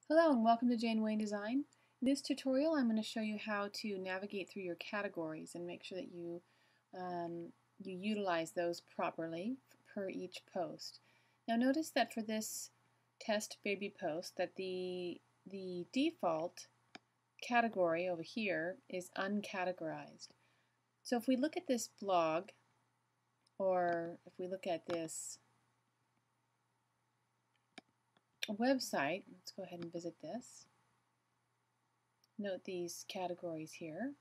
Hello and welcome to Jane Wayne Design. In this tutorial I'm going to show you how to navigate through your categories and make sure that you utilize those properly per each post. Now notice that for this test baby post that the default category over here is uncategorized. So if we look at this blog, or if we look at this website, let's go ahead and visit this. Note these categories here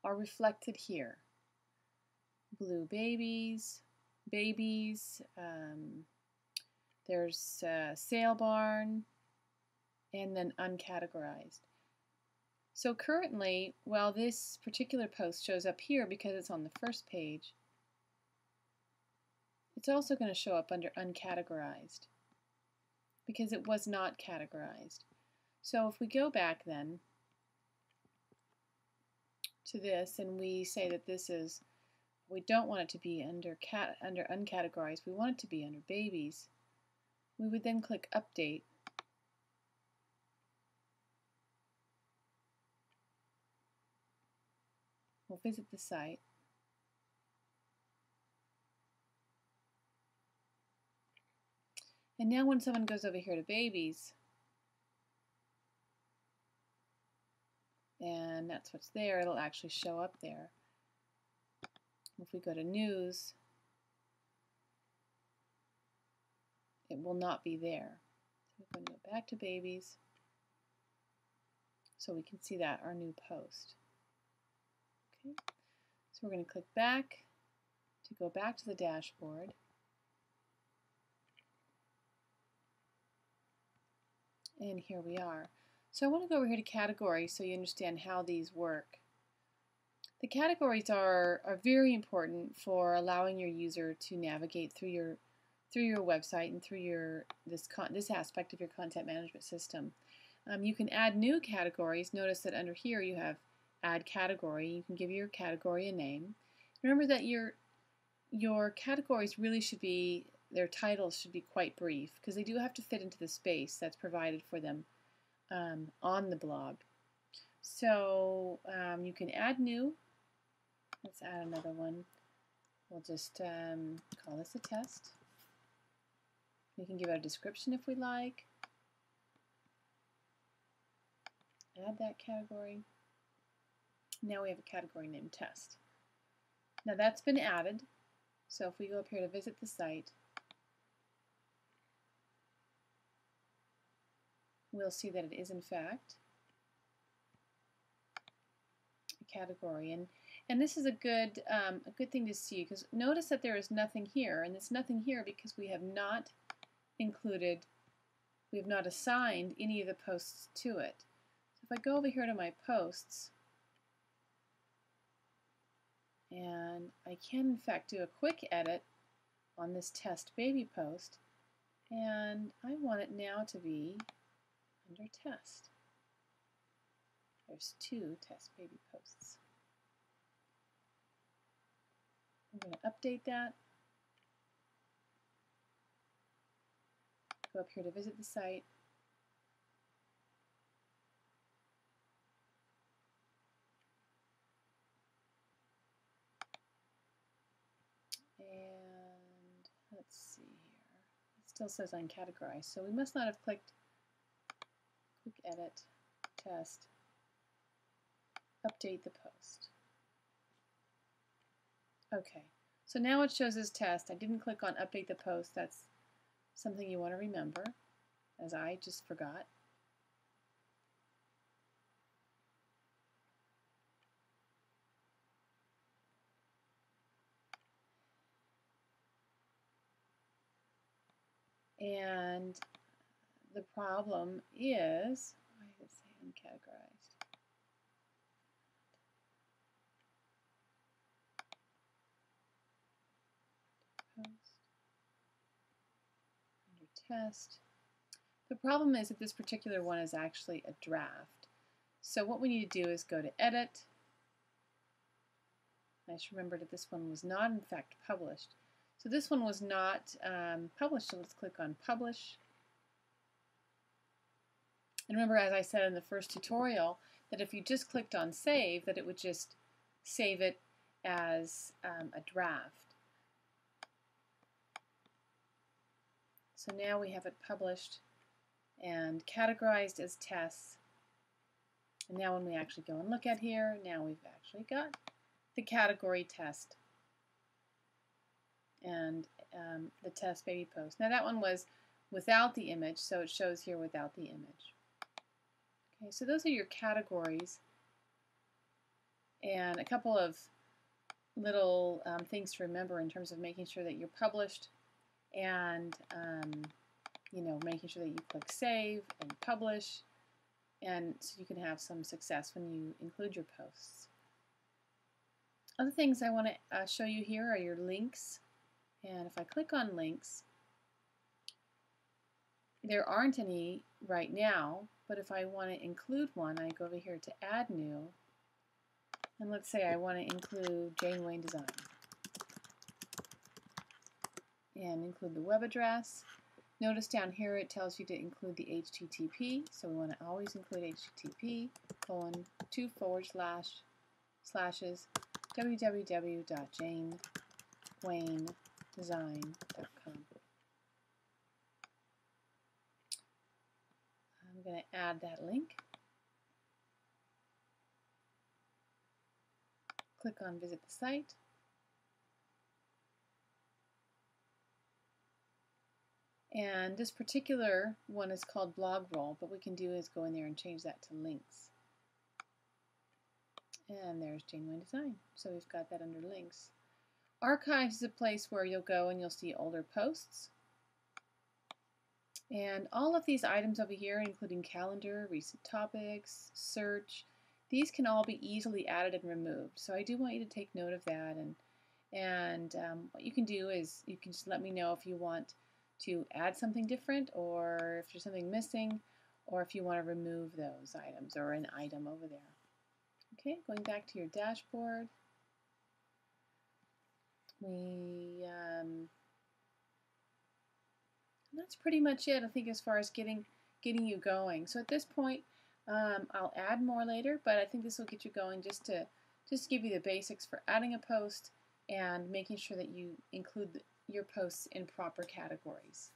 are reflected here. Blue babies, there's sale barn, and then uncategorized. So currently, while this particular post shows up here because it's on the first page, it's also going to show up under uncategorized because it was not categorized. So if we go back then to this and we say that this is, we don't want it to be under uncategorized, we want it to be under babies, we would then click update. We'll visit the site. And now when someone goes over here to babies, and that's what's there, it'll actually show up there. If we go to news, it will not be there. So we're going to go back to babies so we can see that, our new post. Okay, so we're going to click back to go back to the dashboard. And here we are. So I want to go over here to categories so you understand how these work. The categories are very important for allowing your user to navigate through your website and through this aspect of your content management system. You can add new categories. Notice that under here you have add category. You can give your category a name. Remember that your categories really should be, their titles should be quite brief because they do have to fit into the space that's provided for them on the blog. So you can add new. Let's add another one. We'll just call this a test. We can give it a description if we like. Add that category. Now we have a category named test. Now that's been added. So if we go up here to visit the site, we'll see that it is in fact a category. And this is a good thing to see, because notice that there is nothing here, and it's nothing here because we have not included, we have not assigned any of the posts to it. So if I go over here to my posts, and I can in fact do a quick edit on this test baby post, and I want it now to be under test. There's two test baby posts. I'm going to update that. Go up here to visit the site. And let's see here. It still says uncategorized, so we must not have clicked quick edit, test, update the post. Okay, so now it shows as test. I didn't click on update the post. That's something you want to remember, as I just forgot. And the problem is, why does it say uncategorized? Post. Under test. The problem is that this particular one is actually a draft. So what we need to do is go to edit. I should remember that this one was not in fact published. So this one was not published, so let's click on Publish. And remember, as I said in the first tutorial, that if you just clicked on Save, that it would just save it as a draft. So now we have it published and categorized as tests. And now when we actually go and look at here, now we've actually got the category test and the test baby post. Now that one was without the image, so it shows here without the image. Okay, so those are your categories, and a couple of little things to remember in terms of making sure that you're published and you know, making sure that you click Save and Publish, and so you can have some success when you include your posts. Other things I want to show you here are your links, and if I click on links, there aren't any right now, but if I want to include one, I go over here to Add New, and let's say I want to include Jane Wayne Design, and include the web address. Notice down here it tells you to include the HTTP, so we want to always include http:// www.janewaynedesign.com. I'm going to add that link. Click on Visit the Site. And this particular one is called Blog Roll, but what we can do is go in there and change that to links. And there's Jane Wayne Design. So we've got that under links. Archives is a place where you'll go and you'll see older posts. And all of these items over here, including calendar, recent topics, search, these can all be easily added and removed. So I do want you to take note of that. And what you can do is you can just let me know if you want to add something different, or if there's something missing, or if you want to remove those items or an item over there. Okay, going back to your dashboard, that's pretty much it, I think, as far as getting you going. So at this point, I'll add more later, but I think this will get you going just to give you the basics for adding a post and making sure that you include your posts in proper categories.